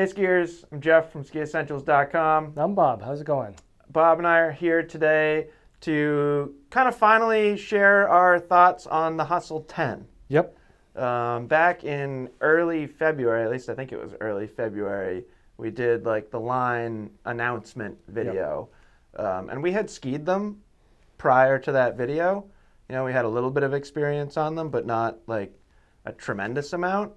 Hey skiers, I'm Jeff from skiessentials.com. I'm Bob. How's it going? Bob and I are here today to kind of finally share our thoughts on the Hustle 10. Yep. Back in early February, at least I think it was early February, we did like the line announcement video. And we had skied them prior to that video. You know, we had a little bit of experience on them, but not like a tremendous amount.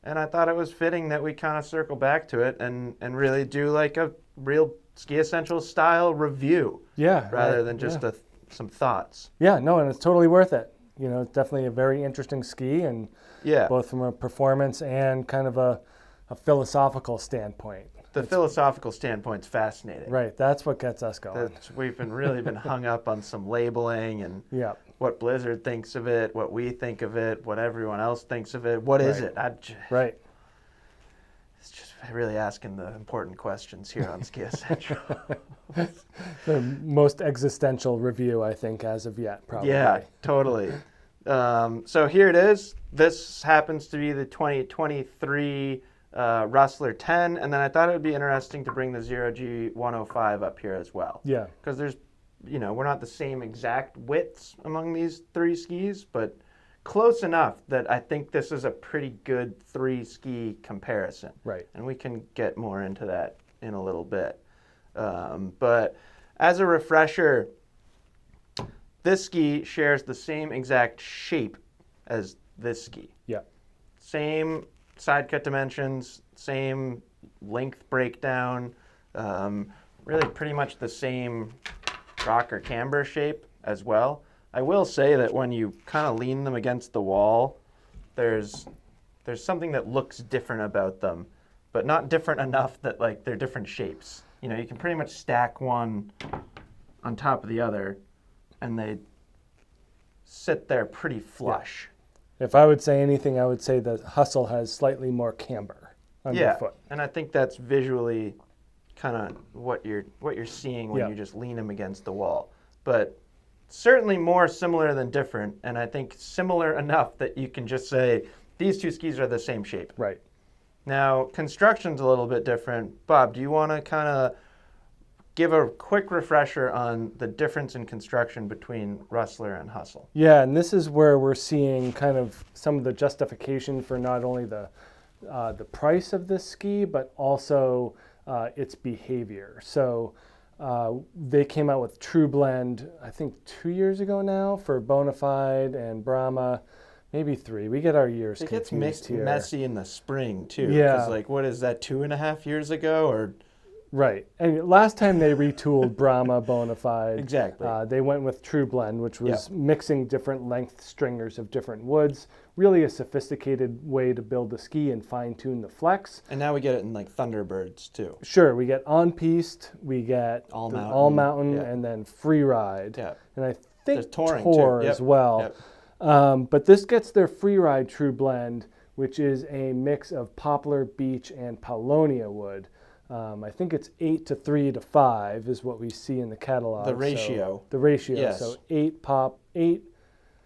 And I thought it was fitting that we kind of circle back to it and really do like a real Ski Essentials style review. Yeah. Rather than just some thoughts. Yeah, no, and it's totally worth it. You know, it's definitely a very interesting ski, and both from a performance and kind of a philosophical standpoint. The philosophical standpoint's fascinating. Right, that's what gets us going. We've really been hung up on some labeling and what Blizzard thinks of it, what we think of it, what everyone else thinks of it. What is it? Right. It's just really asking the important questions here on Ski Essential. The most existential review, I think, as of yet, probably. Yeah, totally. So here it is. This happens to be the 2023 Rustler 10, and then I thought it would be interesting to bring the 0G105 up here as well. Yeah. Because there's, we're not the same exact widths among these three skis, but close enough that I think this is a pretty good three ski comparison. Right. And we can get more into that in a little bit. But as a refresher, this ski shares the same exact shape as this ski. Yeah. Same side cut dimensions, same length breakdown, really pretty much the same rocker camber shape as well. I will say that when you kind of lean them against the wall, there's something that looks different about them, but not different enough that like they're different shapes. You know, you can pretty much stack one on top of the other and they sit there pretty flush. Yeah. If I would say anything, I would say the Hustle has slightly more camber underfoot. And I think that's visually kind of what you're seeing when you just lean them against the wall. But certainly more similar than different, and I think similar enough that you can just say these two skis are the same shape. Right. Now, construction's a little bit different. Bob, do you want to kind of give a quick refresher on the difference in construction between Rustler and Hustle? Yeah, and this is where we're seeing kind of some of the justification for not only the price of this ski, but also its behavior. So they came out with True Blend, I think 2 years ago now, for Bonafide and Brahma, maybe 3. We get our years confused here. It gets messy in the spring too. Yeah. Because like, what is that, 2.5 years ago or? Right. And last time they retooled Brahma Bonafide, exactly. They went with True Blend, which was mixing different length stringers of different woods. Really a sophisticated way to build the ski and fine-tune the flex. And now we get it in like Thunderbirds too. Sure. We get on-piste, we get all mountain, and then free ride. Yeah. And I think Tour as well. Yep. But this gets their free ride True Blend, which is a mix of poplar, beech, and paulownia wood. I think it's 8:3:5 is what we see in the catalog. The ratio. So, the ratio. Yes. So 8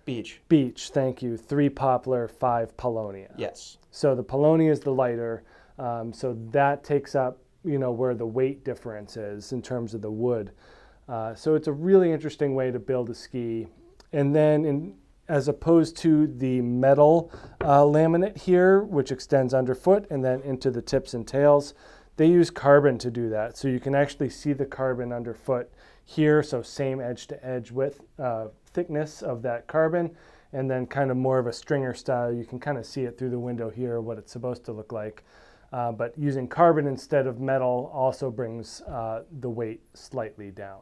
beech. Beech, thank you. 3 poplar, 5 paulownia. Yes. So the paulownia is the lighter. So that takes up, where the weight difference is in terms of the wood. So it's a really interesting way to build a ski. And then as opposed to the metal laminate here, which extends underfoot and then into the tips and tails, they use carbon to do that. So you can actually see the carbon underfoot here, so same edge-to-edge width, thickness of that carbon, and then kind of more of a stringer style. You can kind of see it through the window here, what it's supposed to look like. But using carbon instead of metal also brings the weight slightly down.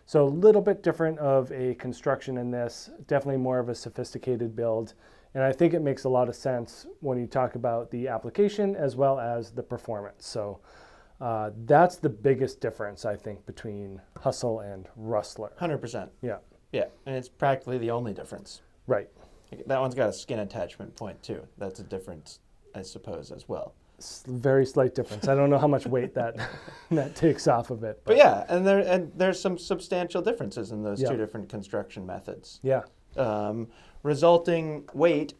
So a little bit different of a construction in this, definitely more of a sophisticated build. And I think it makes a lot of sense when you talk about the application as well as the performance. So that's the biggest difference, I think, between Hustle and Rustler. 100%. Yeah. Yeah, and it's practically the only difference. Right. That one's got a skin attachment point too. That's a difference, I suppose, as well. Very slight difference. I don't know how much weight that takes off of it. But yeah, and there's some substantial differences in those two different construction methods. Yeah. Resulting weight,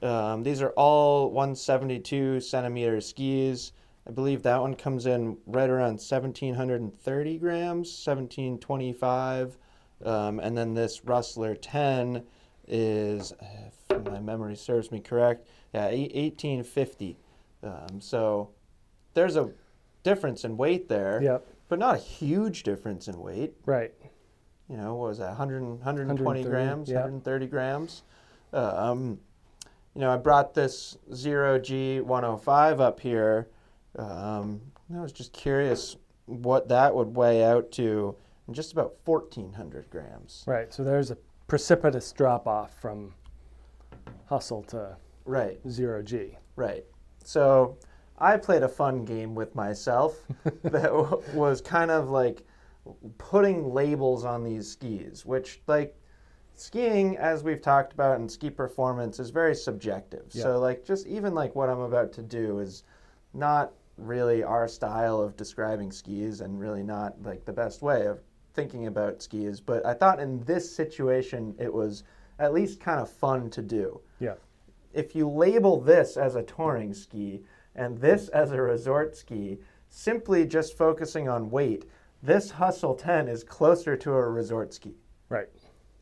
these are all 172 centimeter skis. I believe that one comes in right around 1,730 grams, 1,725. And then this Rustler 10 is, if my memory serves me correct, 1,850. So there's a difference in weight there, Yep. but not a huge difference in weight. Right. You know, what was that, 120 grams, yeah. 130 grams? I brought this 0G105 up here. I was just curious what that would weigh out to, in just about 1,400 grams. Right. So there's a precipitous drop off from Hustle to Right. 0G. Right. So I played a fun game with myself that was kind of like putting labels on these skis, which, like, skiing, as we've talked about, and ski performance is very subjective. Yeah. So, like, just even like what I'm about to do is not really our style of describing skis, and really not like the best way of thinking about skis. But I thought in this situation it was at least kind of fun to do. Yeah. If you label this as a touring ski and this as a resort ski, simply just focusing on weight, this Hustle 10 is closer to a resort ski. Right.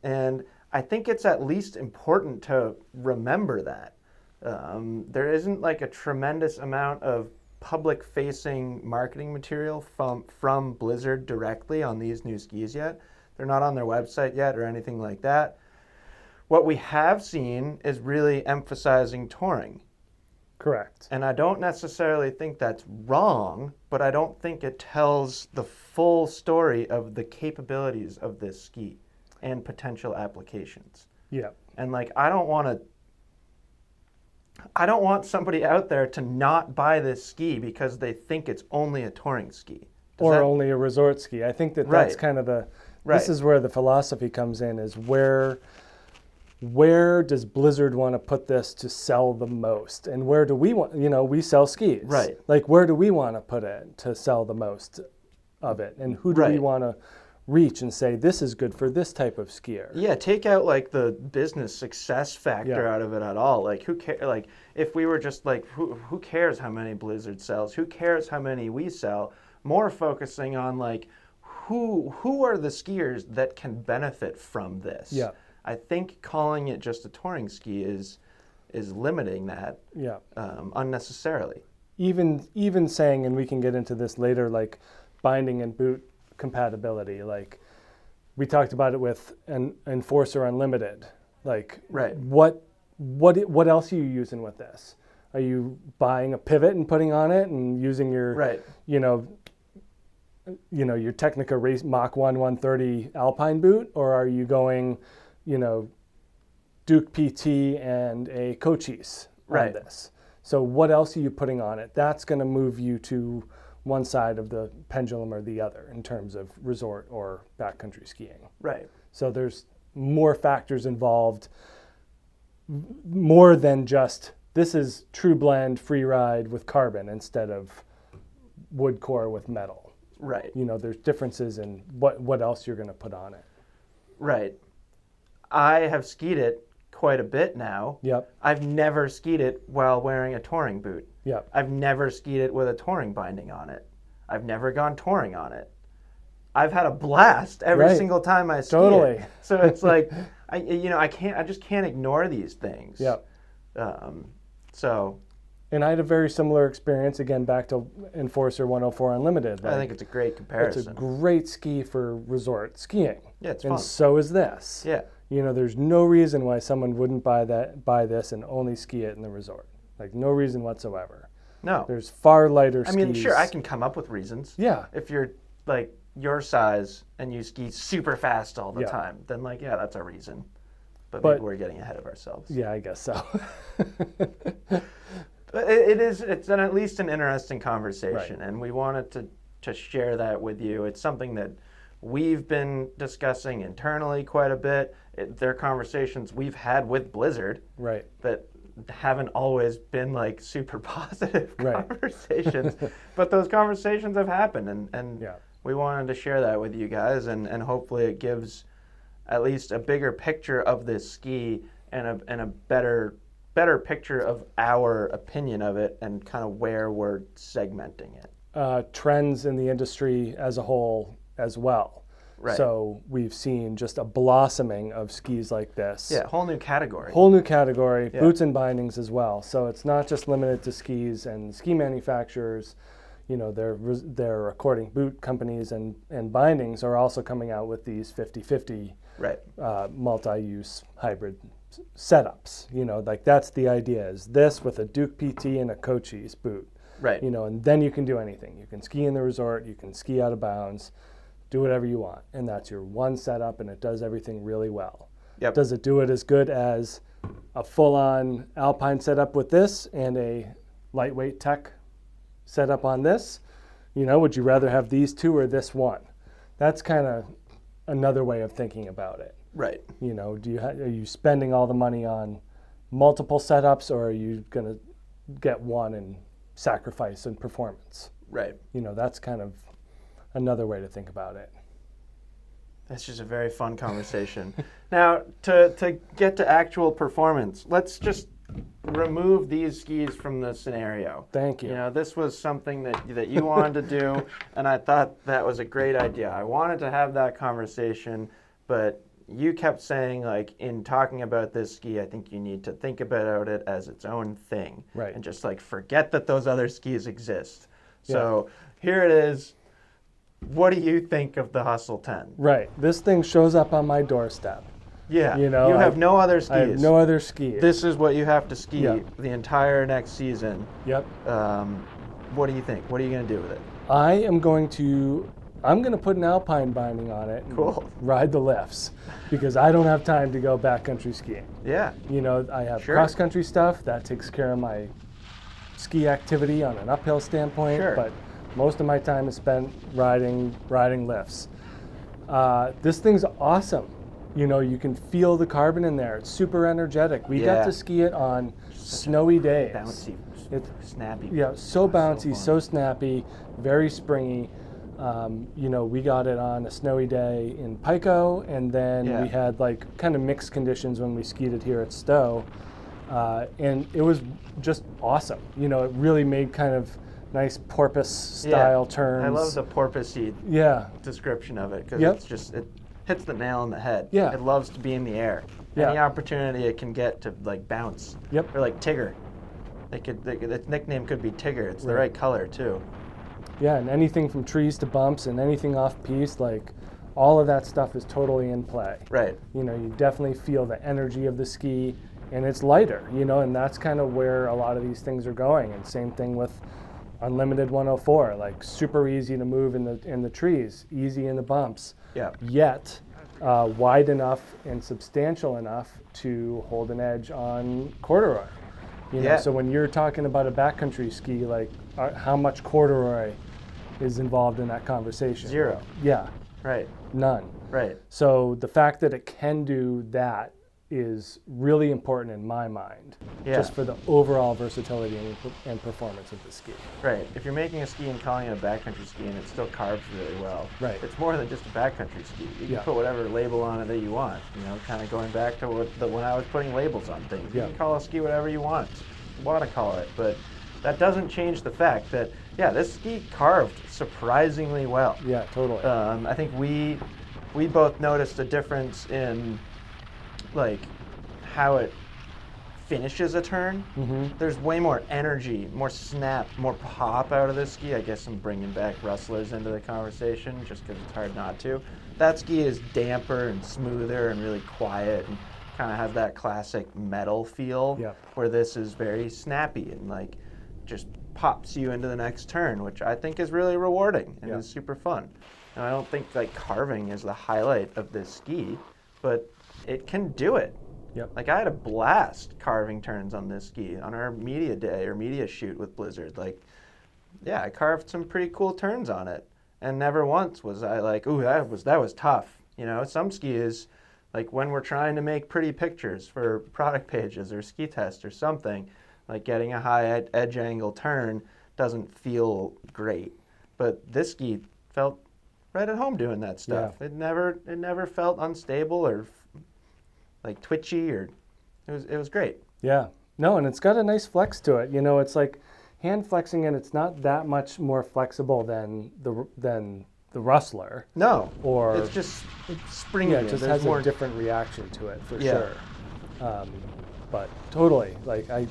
And I think it's at least important to remember that. There isn't like a tremendous amount of public-facing marketing material from Blizzard directly on these new skis yet. They're not on their website yet or anything like that. What we have seen is really emphasizing touring. Correct. And I don't necessarily think that's wrong, but I don't think it tells the full story of the capabilities of this ski and potential applications. Yeah. And like, I don't want somebody out there to not buy this ski because they think it's only a touring ski. Or only a resort ski. I think that that's Right. kind of the, Right. this is where the philosophy comes in, is where does Blizzard want to put this to sell the most? And where do we want, we sell skis. Right. Like, where do we want to put it to sell the most of it? And who do we Right. want to reach and say, this is good for this type of skier? Yeah, take out like the business success factor Yeah. out of it at all. Like, who cares? Like, if we were just like, who cares how many Blizzard sells? Who cares how many we sell? More focusing on like, who are the skiers that can benefit from this? Yeah. I think calling it just a touring ski is limiting that Yeah. unnecessarily. Even saying, and we can get into this later, like binding and boot compatibility. Like, we talked about it with an Enforcer Unlimited. Like, Right. what else are you using with this? Are you buying a pivot and putting on it and using your Right. Your Technica Race Mach 1 130 Alpine boot, or are you going, Duke PT and a Cochise on Right. this? So what else are you putting on it? That's going to move you to one side of the pendulum or the other in terms of resort or backcountry skiing. Right. So there's more factors involved, more than just this is true blend free ride with carbon instead of wood core with metal. Right. There's differences in what else you're going to put on it. Right. I have skied it quite a bit now. Yep. I've never skied it while wearing a touring boot. Yep. I've never skied it with a touring binding on it. I've never gone touring on it. I've had a blast every Right. single time I ski Totally. it. So it's like, I just can't ignore these things. Yep. So And I had a very similar experience, again, back to Enforcer 104 Unlimited. I think it's a great comparison. It's a great ski for resort skiing. Yeah, it's and fun. so is this. Yeah. There's no reason why someone wouldn't buy this and only ski it in the resort. Like, no reason whatsoever. No. There's far lighter skis. I mean, sure, I can come up with reasons. Yeah. If you're like your size and you ski super fast all the Yeah. time, then like, yeah, that's a reason. But But- maybe we're getting ahead of ourselves. Yeah, I guess so. But it's at least an interesting conversation, Right. and we wanted to share that with you. It's something that we've been discussing internally quite a bit. They're conversations we've had with Blizzard Right. that haven't always been like super positive Right. conversations, but those conversations have happened, and Yeah. we wanted to share that with you guys, and hopefully it gives at least a bigger picture of this ski and a better better picture of our opinion of it and kind of where we're segmenting it. Trends in the industry as a whole as well. Right. So we've seen just a blossoming of skis like this. Yeah, whole new category. Whole new category, Yeah. boots and bindings as well. So it's not just limited to skis, and ski manufacturers, you know, they're recording boot companies and bindings are also coming out with these 50-50 Right. multi-use hybrid setups. You know, like that's the idea, is this with a Duke PT and a Cochise boot. Right. You know, and then you can do anything. You can ski in the resort, you can ski out of bounds, do whatever you want. And that's your one setup, and it does everything really well. Yep. Does it do it as good as a full-on alpine setup with this and a lightweight tech setup on this? You know, would you rather have these two or this one? That's kind of another way of thinking about it. Right. You know, are you spending all the money on multiple setups, or are you going to get one and sacrifice in performance? Right. You know, that's kind of another way to think about it. That's just a very fun conversation. Now, to get to actual performance, let's just remove these skis from the scenario. Thank you. You know, this was something that you wanted to do, and I thought that was a great idea. I wanted to have that conversation, but you kept saying, like, in talking about this ski, I think you need to think about it as its own thing. Right. And just, like, forget that those other skis exist. So here it is. What do you think of the Hustle 10? Right. This thing shows up on my doorstep. Yeah. You know, you have no other skis. I have no other skis. This is what you have to ski Yeah. the entire next season. Yep. What do you think? What are you going to do with it? I'm going to put an alpine binding on it and Cool. ride the lifts, because I don't have time to go backcountry skiing. Yeah. You know, I have Sure. cross-country stuff that takes care of my ski activity on an uphill standpoint, Sure. but most of my time is spent riding lifts. This thing's awesome. You know, you can feel the carbon in there. It's super energetic. We got Yeah. to ski it on snowy days. Bouncy. It's snappy. Yeah, so bouncy, fun. so snappy, very springy. You know, we got it on a snowy day in Pico, and then Yeah. we had like kind of mixed conditions when we skied it here at Stowe. And it was just awesome. You know, it really made kind of nice porpoise style turns. I love the porpoisey Yeah, description of it because Yep. it's just, it hits the nail on the head. Yeah. It loves to be in the air. Yeah. Any opportunity it can get to, like, bounce. Yep. Or like Tigger. Its nickname could be Tigger. It's the Right. right color too. yeah, and anything from trees to bumps and anything off piste, like all of that stuff is totally in play. Right. You know, you definitely feel the energy of the ski, and it's lighter, you know, and that's kind of where a lot of these things are going. And same thing with Unlimited 104, like super easy to move in the trees, easy in the bumps, Yeah. yet wide enough and substantial enough to hold an edge on corduroy. You know, Yeah. so when you're talking about a backcountry ski, like how much corduroy is involved in that conversation? Zero. Yeah, Right. none. Right. So the fact that it can do that is really important in my mind, Yeah. just for the overall versatility and performance of the ski. Right. If you're making a ski and calling it a backcountry ski and it still carves really well, Right. it's more than just a backcountry ski. You can Yeah. put whatever label on it that you want. You know, kind of going back to when I was putting labels on things. You Yeah. can call a ski whatever you want to call it, but that doesn't change the fact that, yeah, this ski carved surprisingly well. Yeah, totally. I think we both noticed a difference in, like, how it finishes a turn. Mm-hmm. There's way more energy, more snap, more pop out of this ski. I guess I'm bringing back rustlers into the conversation just because it's hard not to. That ski is damper and smoother and really quiet and kind of has that classic metal feel, Yep. where this is very snappy and, like, just pops you into the next turn, which I think is really rewarding and Yep. is super fun. And I don't think, like, carving is the highlight of this ski, but it can do it. Yep. Like, I had a blast carving turns on this ski on our media day or media shoot with Blizzard. Like, yeah, I carved some pretty cool turns on it, and never once was I like, ooh, that was tough. You know, some skis, like when we're trying to make pretty pictures for product pages or ski test or something, like getting a high edge angle turn doesn't feel great. But this ski felt right at home doing that stuff. Yeah. It never felt unstable or like twitchy, or it was great. Yeah, No, and it's got a nice flex to it. It's like hand flexing, and it's not that much more flexible than the Rustler. No, Or it's springy. yeah, it just There's has more a different reaction to it for Yeah. sure. Um, but totally, like I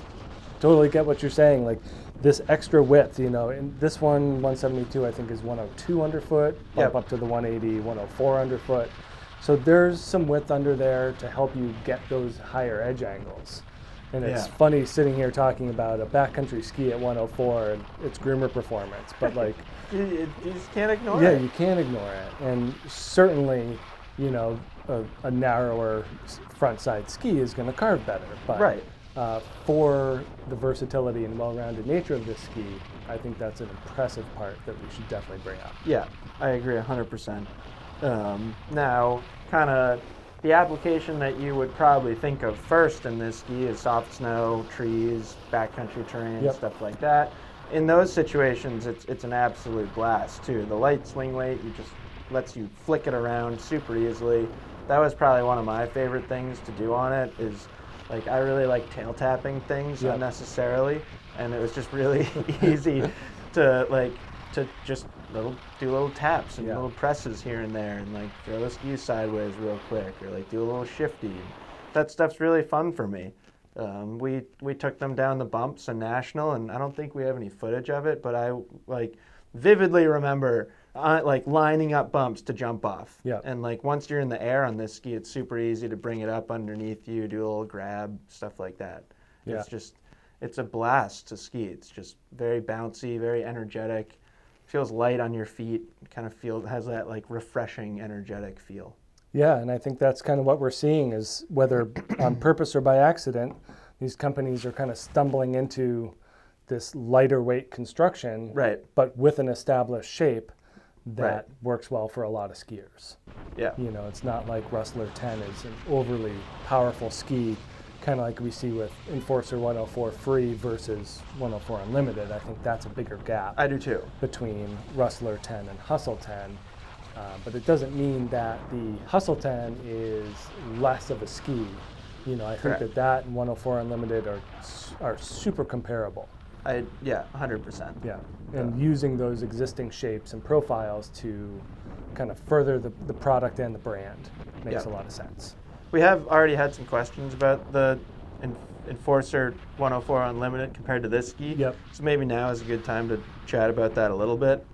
totally get what you're saying. Like this extra width, and this one 172 I think is 102 underfoot, bump Yep. up to the 180, 104 underfoot. So there's some width under there to help you get those higher edge angles. And it's Yeah. funny sitting here talking about a backcountry ski at 104 and its groomer performance, but like, You just can't ignore yeah, it. you can't ignore it. And certainly, a narrower front side ski is going to carve better. But Right. For the versatility and well-rounded nature of this ski, I think that's an impressive part that we should definitely bring up. Yeah, I agree 100%. Now, kind of the application that you would probably think of first in this ski is soft snow, trees, backcountry terrain, Yep. stuff like that. In those situations, it's an absolute blast too. The light swing weight, you just lets you flick it around super easily. That was probably one of my favorite things to do on it. Is like I really like tail tapping things Yep. unnecessarily, and it was just really easy to just do little taps and Yeah. little presses here and there, and like throw the skis sideways real quick, or like do a little shifty. That stuff's really fun for me. We took them down the bumps in National, and I don't think we have any footage of it, but I like vividly remember like lining up bumps to jump off. Yeah. And like once you're in the air on this ski, it's super easy to bring it up underneath you, do a little grab, stuff like that. Yeah. It's a blast to ski. It's just very bouncy, very energetic. Feels light on your feet. Kind of has that like refreshing, energetic feel. Yeah, and I think that's kind of what we're seeing is whether on purpose or by accident, these companies are kind of stumbling into this lighter weight construction, Right. but with an established shape that Right. works well for a lot of skiers. Yeah. It's not like Rustler 10 is an overly powerful ski, kind of like we see with Enforcer 104 Free versus 104 Unlimited. I think that's a bigger gap I do too. between Rustler 10 and Hustle 10. But it doesn't mean that the Hustle 10 is less of a ski. I think Correct. that and 104 Unlimited are super comparable. 100%. Yeah, and using those existing shapes and profiles to kind of further the product and the brand makes Yeah. a lot of sense. We have already had some questions about the Enforcer 104 Unlimited compared to this ski. Yep. So maybe now is a good time to chat about that a little bit.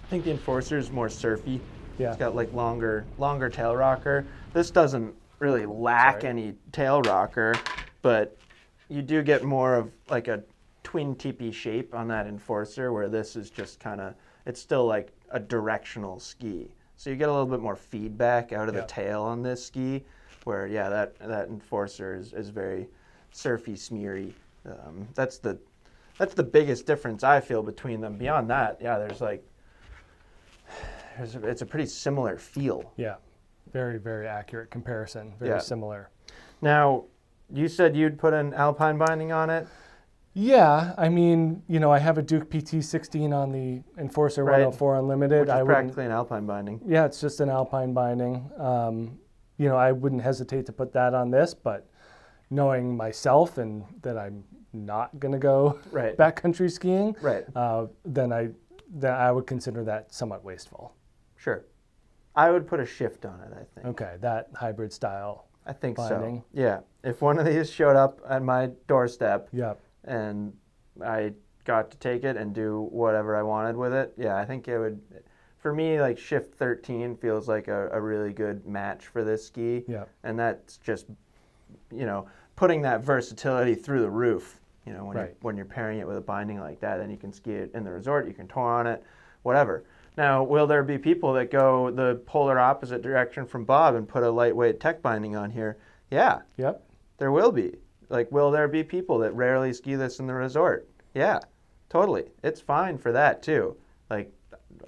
I think the Enforcer is more surfy. Yeah. It's got like longer tail rocker. This doesn't really lack any tail rocker, but you do get more of like a twin tippy shape on that Enforcer, where this is just kind of, it's still like a directional ski. So you get a little bit more feedback out of the Yeah. tail on this ski, where that Enforcer is very surfy, smeary. That's the biggest difference I feel between them. Beyond that, yeah, it's a pretty similar feel. Yeah, very, very accurate comparison, very Yeah. similar. Now, you said you'd put an alpine binding on it. Yeah, I mean, I have a Duke PT16 on the Enforcer Right. 104 Unlimited. Which is I wouldn't, practically an alpine binding. yeah, it's just an alpine binding. I wouldn't hesitate to put that on this, but knowing myself and that I'm not going to go Right. backcountry skiing, Right. then I would consider that somewhat wasteful. Sure. I would put a shift on it, I think. Okay, that hybrid style. I think Binding. so. Yeah. If one of these showed up at my doorstep Yeah, and I got to take it and do whatever I wanted with it, yeah, I think it would. For me, like Shift 13 feels like a really good match for this ski. yeah, And that's just, putting that versatility through the roof. Right. When you're pairing it with a binding like that, then you can ski it in the resort, you can tour on it, whatever. Now, will there be people that go the polar opposite direction from Bob and put a lightweight tech binding on here? Yeah, yep, there will be. Like, will there be people that rarely ski this in the resort? Yeah, totally. It's fine for that too. Like,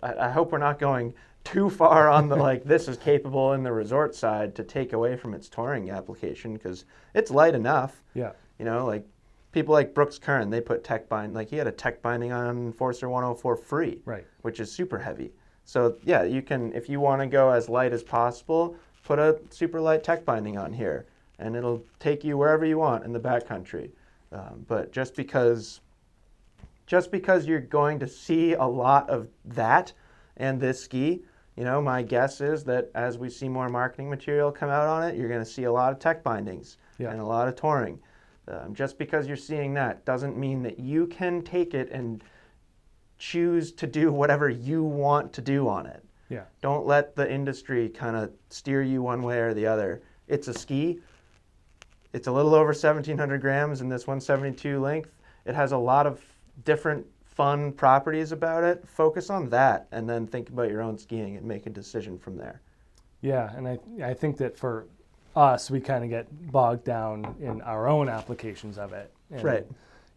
I hope we're not going too far on the like this is capable in the resort side to take away from its touring application, because it's light enough. yeah, Like people like Brooks Kern, they put tech bind, like he had a tech binding on Enforcer 104 Free, right. which is super heavy. So yeah, you can, if you want to go as light as possible, put a super light tech binding on here, and it'll take you wherever you want in the backcountry. But just because you're going to see a lot of that and this ski, my guess is that as we see more marketing material come out on it, you're going to see a lot of tech bindings and a lot of touring. Just because you're seeing that doesn't mean that you can take it and choose to do whatever you want to do on it. Yeah. Don't let the industry kind of steer you one way or the other. It's a ski. It's a little over 1,700 grams in this 172 length. It has a lot of different fun properties about it. Focus on that and then think about your own skiing and make a decision from there. Yeah, and I think that for us, we kind of get bogged down in our own applications of it. And right.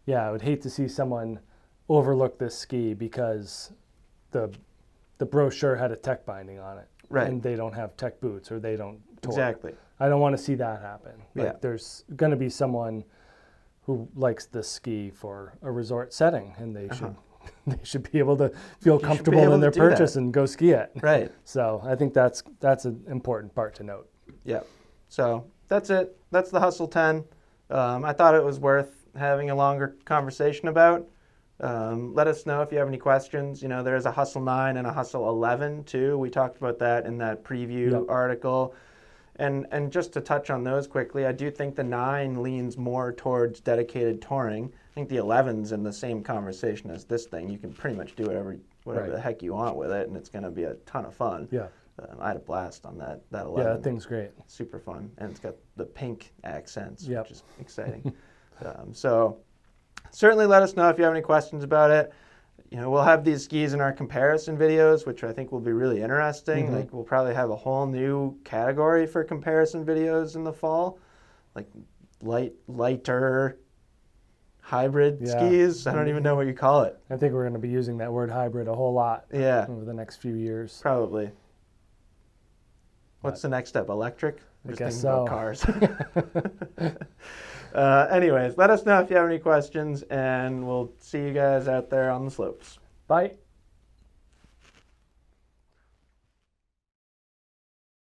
Yeah, I would hate to see someone overlook this ski because the brochure had a tech binding on it. Right. And they don't have tech boots or they don't torque. Exactly. I don't want to see that happen. Yeah. There's going to be someone who likes this ski for a resort setting, and they should be able to feel comfortable in their purchase and go ski it. Right. So I think that's an important part to note. Yeah. So that's it. That's the Hustle 10. I thought it was worth having a longer conversation about. Let us know if you have any questions. There's a Hustle 9 and a Hustle 11 too. We talked about that in that preview article. And just to touch on those quickly, I do think the 9 leans more towards dedicated touring. I think the 11's in the same conversation as this thing. You can pretty much do whatever the heck you want with it, and it's going to be a ton of fun. Yeah. I had a blast on that 11. Yeah, that thing's great. Super fun. And it's got the pink accents, Yep. which is exciting. So certainly let us know if you have any questions about it. We'll have these skis in our comparison videos, which I think will be really interesting. Mm-hmm. Like we'll probably have a whole new category for comparison videos in the fall, like lighter hybrid skis. I don't even know what you call it. I think we're going to be using that word hybrid a whole lot over the next few years. Probably. What's the next step? Electric? I guess so. About cars. Anyways, let us know if you have any questions, and we'll see you guys out there on the slopes. Bye.